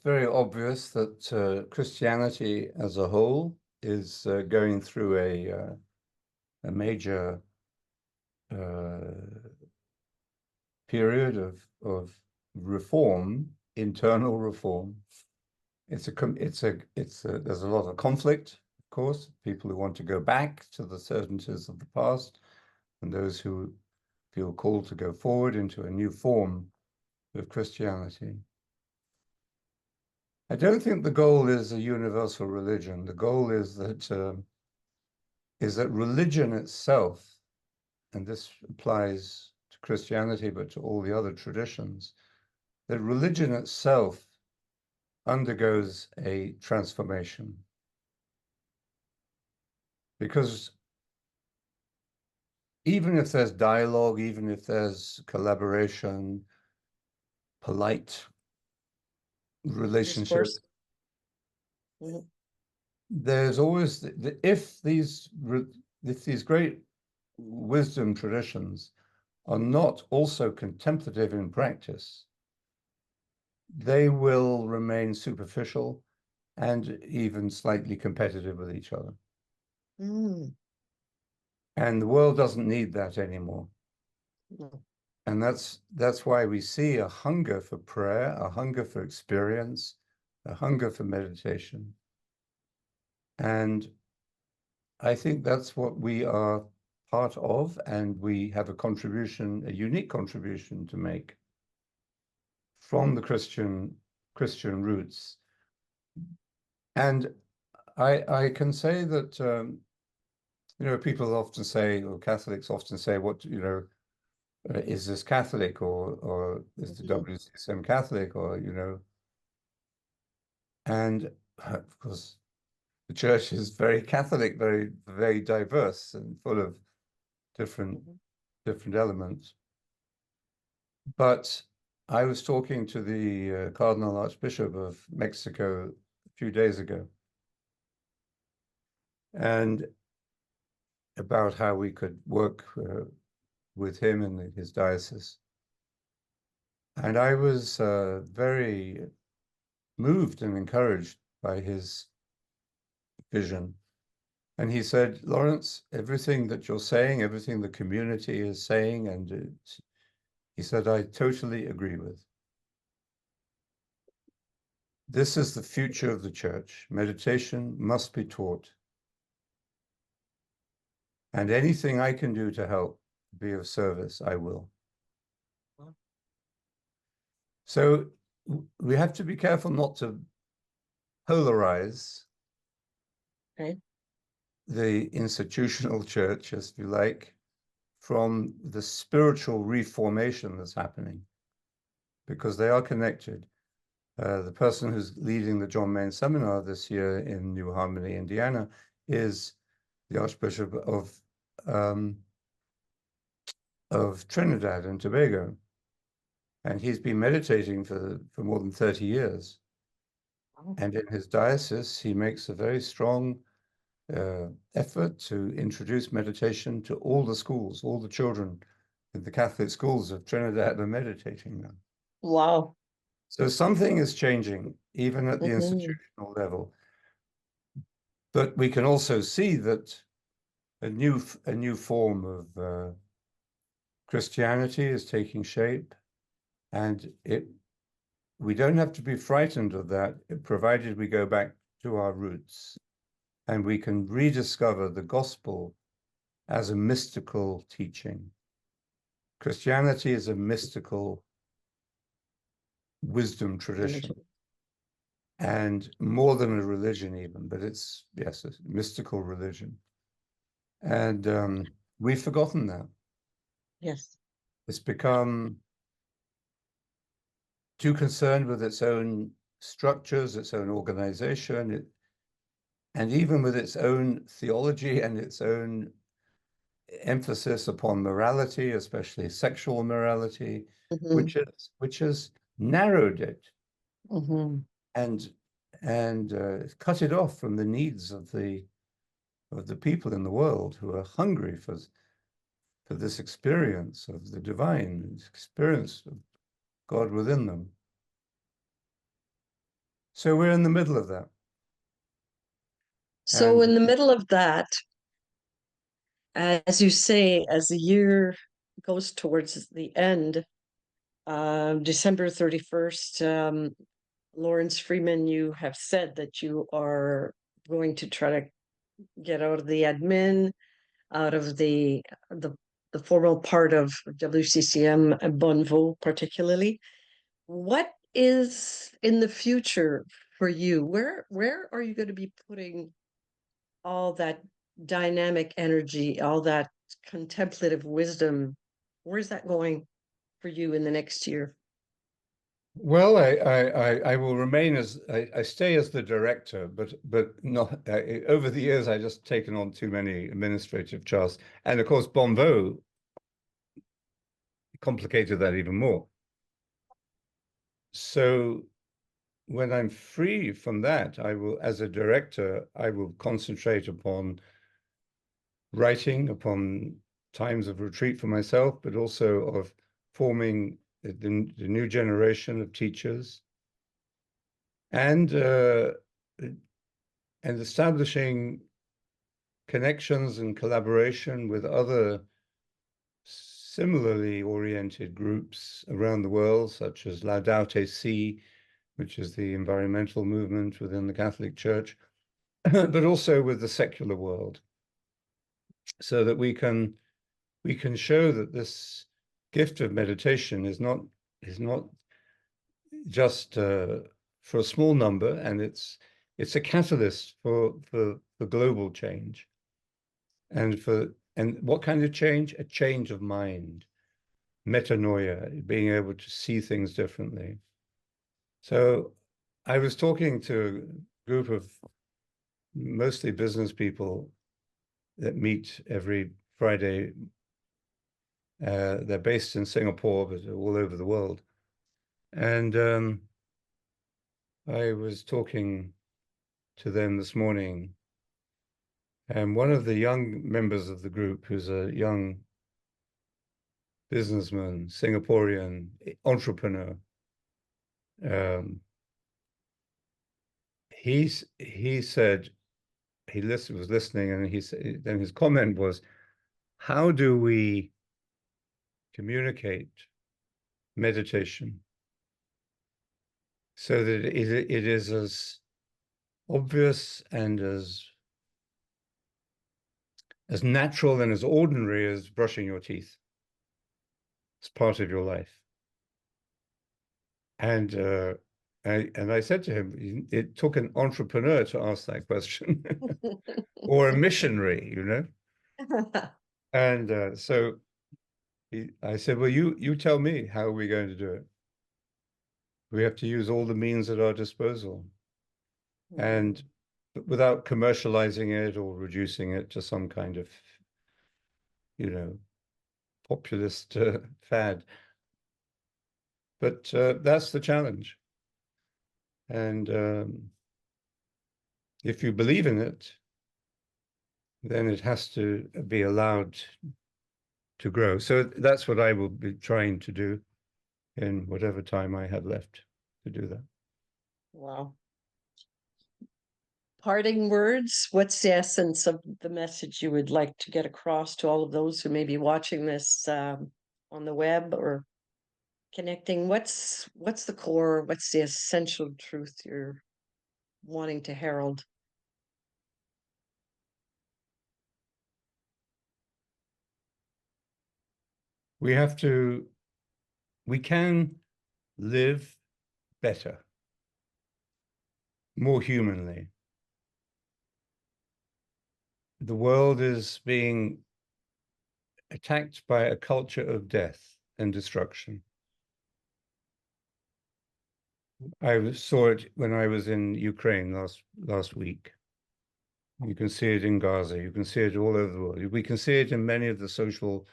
very obvious that Christianity as a whole is going through a major uh, period of reform, internal reform. There's a lot of conflict, of course, people who want to go back to the certainties of the past, and those who feel called to go forward into a new form of Christianity. I don't think the goal is a universal religion. The goal is that religion itself, and this applies to Christianity, but to all the other traditions, that religion itself undergoes a transformation. Because even if there's dialogue, even if there's collaboration, polite relationship, Discourse. Mhm. there's always if these great wisdom traditions are not also contemplative in practice, they will remain superficial and even slightly competitive with each other. Mm, And the world doesn't need that anymore. no. And that's why we see a hunger for prayer, a hunger for experience, a hunger for meditation. And I think that's what we are part of, and we have a contribution, a unique contribution to make from the Christian roots. And I can say that people often say, or Catholics often say, what is this Catholic or is the Mhm. WCSM Catholic or and of course the church is very Catholic, very very diverse and full of different Mhm. different elements. But I was talking to the Cardinal Archbishop of Mexico a few days ago, and about how we could work with him and his diocese. And I was very moved and encouraged by his vision. And he said, Laurence, everything that you're saying, everything the community is saying, he said, I totally agree with. This is the future of the church. Meditation must be taught. And anything I can do to help be of service, I will. So we have to be careful not to polarize Okay. the institutional church, as you like, from the spiritual reformation that's happening, because they are connected. The person who's leading the John Main Seminar this year in New Harmony, Indiana, is the Archbishop um, of Trinidad and Tobago, and he's been meditating for more than 30 years. Wow. And in his diocese, he makes a very strong effort to introduce meditation to all the schools. All the children in the Catholic schools of Trinidad are meditating now. Wow. So something is changing, even at the Mhm. institutional level. But we can also see that a new form of Christianity is taking shape, and we don't have to be frightened of that, provided we go back to our roots and we can rediscover the gospel as a mystical teaching. Christianity is a mystical wisdom tradition, Religion. and more than a religion even, but it's, yes, a mystical religion. And we've forgotten that. Yes. It's become too concerned with its own structures, its own organization, and even with its own theology and its own emphasis upon morality, especially sexual morality, Mhm. which has narrowed it Mhm. and cut it off from the needs of the people in the world who are hungry for this experience of the divine, this experience of God within them. So we're in the middle of that. So And in the middle of that, as you say, as the year goes towards the end, December 31st, Laurence Freeman, you have said that you are going to try to get out of the admin, out of the the formal part of WCCM and Bonneveau particularly. What is in the future for you? Where are you going to be putting all that dynamic energy, all that contemplative wisdom? Where's that going for you in the next year? Well, I will remain as I stay as the director, but not over the years I just taken on too many administrative tasks, and of course Bonvo complicated that even more. So when I'm free from that, I will, as a director, I will concentrate upon writing, upon times of retreat for myself, but also of forming the new generation of teachers and establishing connections and collaboration with other similarly oriented groups around the world, such as Laudato Si, which is the environmental movement within the Catholic Church, but also with the secular world, so that we can show that this gift of meditation is not just for a small number, and it's a catalyst for global change. And what kind of change? A change of mind, metanoia, being able to see things differently. So I was talking to a group of mostly business people that meet every Friday. They're based in Singapore, but all over the world. And I was talking to them this morning, and one of the young members of the group, who's a young businessman, Singaporean entrepreneur, um, he said was listening, and he said, then his comment was, "How do we communicate meditation so that it is as obvious and as natural and as ordinary as brushing your teeth? It's part of your life." And I said to him, it took an entrepreneur to ask that question, or a missionary, you know. And so I said, "Well, you tell me, how are we going to do it? We have to use all the means at our disposal, and without commercializing it or reducing it to some kind of, you know, populist fad. But that's the challenge. And if you believe in it, then it has to be allowed to grow. So that's what I will be trying to do in whatever time I have left to do that. Wow. Parting words, what's the essence of the message you would like to get across to all of those who may be watching this on the web or connecting? What's the core, what's the essential truth you're wanting to herald? We have to, we can live better, more humanly. The world is being attacked by a culture of death and destruction. I saw it when I was in Ukraine last week. You can see it in Gaza. You can see it all over the world. We can see it in many of the social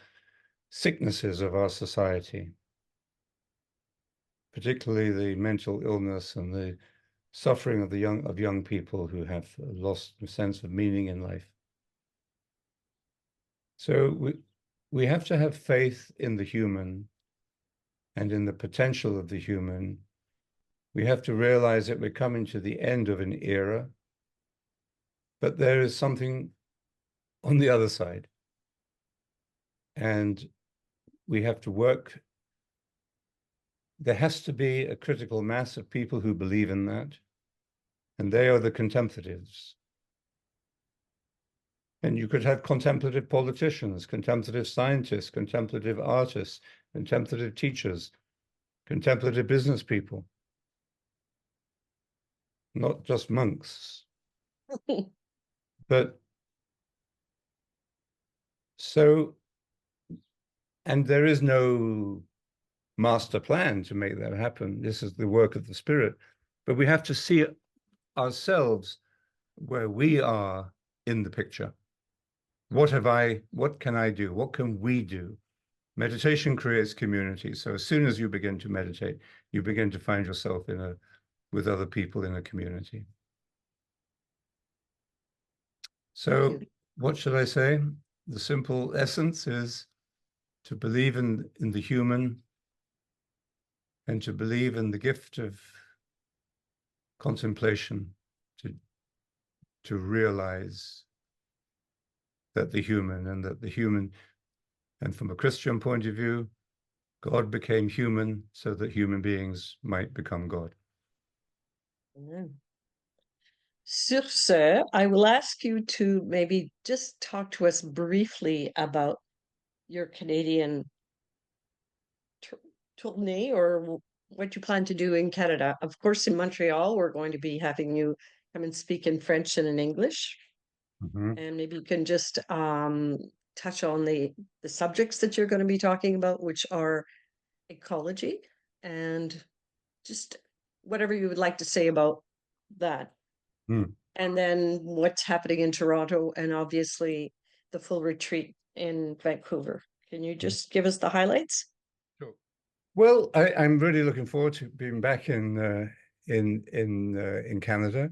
sicknesses of our society, particularly the mental illness and the suffering of young people who have lost a sense of meaning in life. So we have to have faith in the human and in the potential of the human. We have to realize that we're coming to the end of an era, but there is something on the other side. And we have to work. There has to be a critical mass of people who believe in that, and they are the contemplatives. And you could have contemplative politicians, contemplative scientists, contemplative artists, contemplative teachers, contemplative business people, not just monks. But so, and there is no master plan to make that happen. This is the work of the Spirit. But we have to see ourselves where we are in the picture. What can I do? What can we do? Meditation creates community. So as soon as you begin to meditate, you begin to find yourself with other people in a community. So Brilliant. what should I say? The simple essence is to believe in the human and to believe in the gift of contemplation, to to realize that the human, and from a Christian point of view, God became human so that human beings might become God. Amen. Sur ce, I will ask you to maybe just talk to us briefly about your Canadian tournée or what you plan to do in Canada. Of course, in Montreal, we're going to be having you come and speak in French and in English. Mhm. And maybe you can just touch on the subjects that you're going to be talking about, which are ecology and just whatever you would like to say about that. Mm. And then what's happening in Toronto and obviously the full retreat in Vancouver. Can you just give us the highlights? Sure. Well, I'm really looking forward to being back in Canada.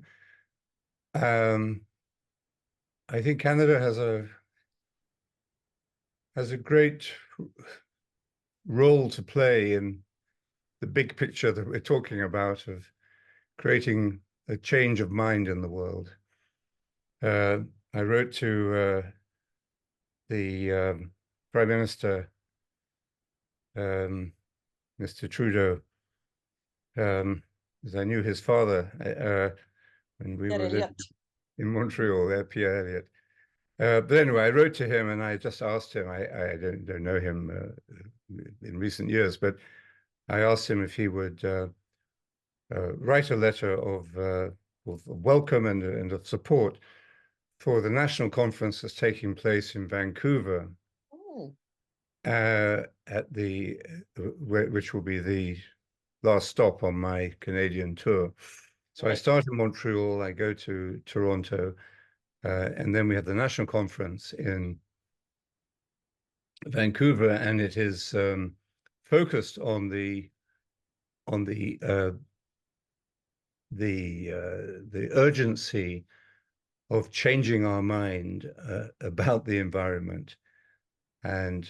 Um, I think Canada has a great role to play in the big picture that we're talking about of creating a change of mind in the world. Uh, I wrote to the Prime Minister, Mr. Trudeau, because I knew his father when we Pierre were living Elliott. in Montreal, there, Pierre Elliott. But anyway, I wrote to him and I just asked him, I don't know him in recent years, but I asked him if he would write a letter of welcome and of support for the national conference that's taking place in Vancouver Oh, at which will be the last stop on my Canadian tour. So I right. start in Montreal, I go to Toronto, and then we have the national conference in Vancouver, and it is focused on on the uh, the urgency of changing our mind about the environment. And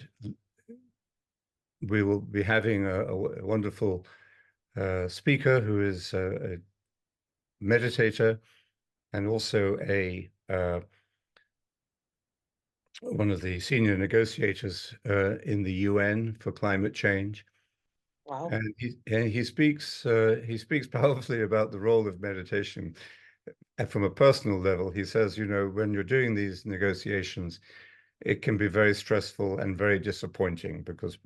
we will be having a wonderful speaker who is a meditator and also a one of the senior negotiators in the UN for climate change. Wow. And he speaks powerfully about the role of meditation. And from a personal level, he says, you know, when you're doing these negotiations, it can be very stressful and very disappointing because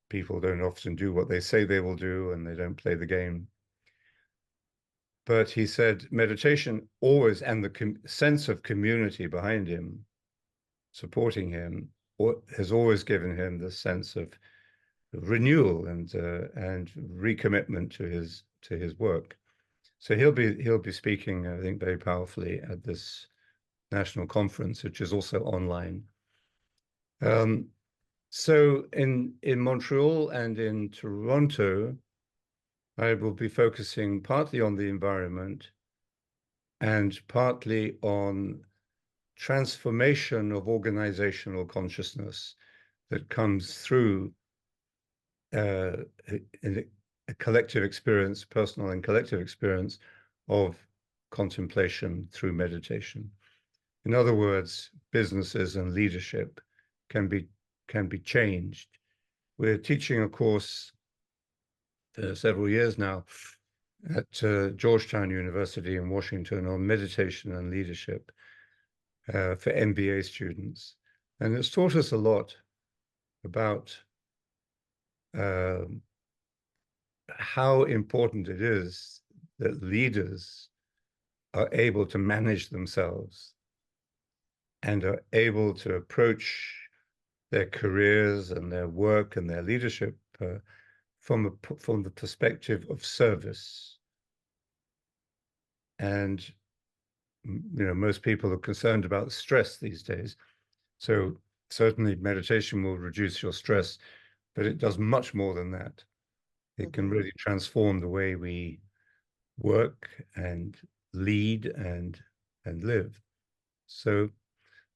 people don't often do what they say they will do and they don't play the game. But he said meditation always, and the sense of community behind him, supporting him, has always given him the sense of renewal and recommitment to his work. So he'll be speaking, I think, very powerfully at this national conference, which is also online. Um, so in Montreal and in Toronto, I will be focusing partly on the environment and partly on transformation of organizational consciousness that comes through uh, a collective experience, personal and collective experience of contemplation through meditation. In other words, businesses and leadership can be changed. We're teaching a course for several years now at Georgetown University in Washington on meditation and leadership for MBA students. And it's taught us a lot about um, how important it is that leaders are able to manage themselves and are able to approach their careers and their work and their leadership from the perspective of service. And most people are concerned about stress these days. So certainly meditation will reduce your stress, but it does much more than that. It can Mhm. really transform the way we work and lead and live. So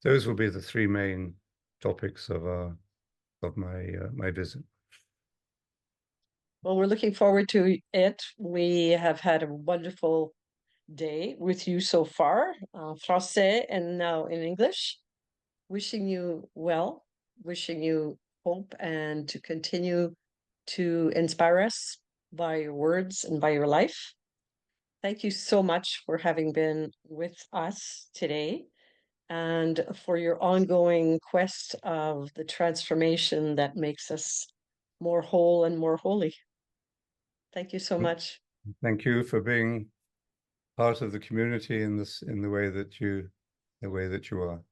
those will be the three main topics of my visit. Well, we're looking forward to it. We have had a wonderful day with you so far, français and now in English. Wishing you well, wishing you hope and to continue to inspire us by your words and by your life. Thank you so much for having been with us today and for your ongoing quest of the transformation that makes us more whole and more holy. Thank you so much. Thank you for being part of the community in the way that you are.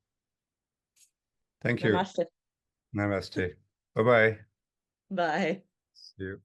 Thank you. Namaste. Namaste. Bye-bye. Bye. See you.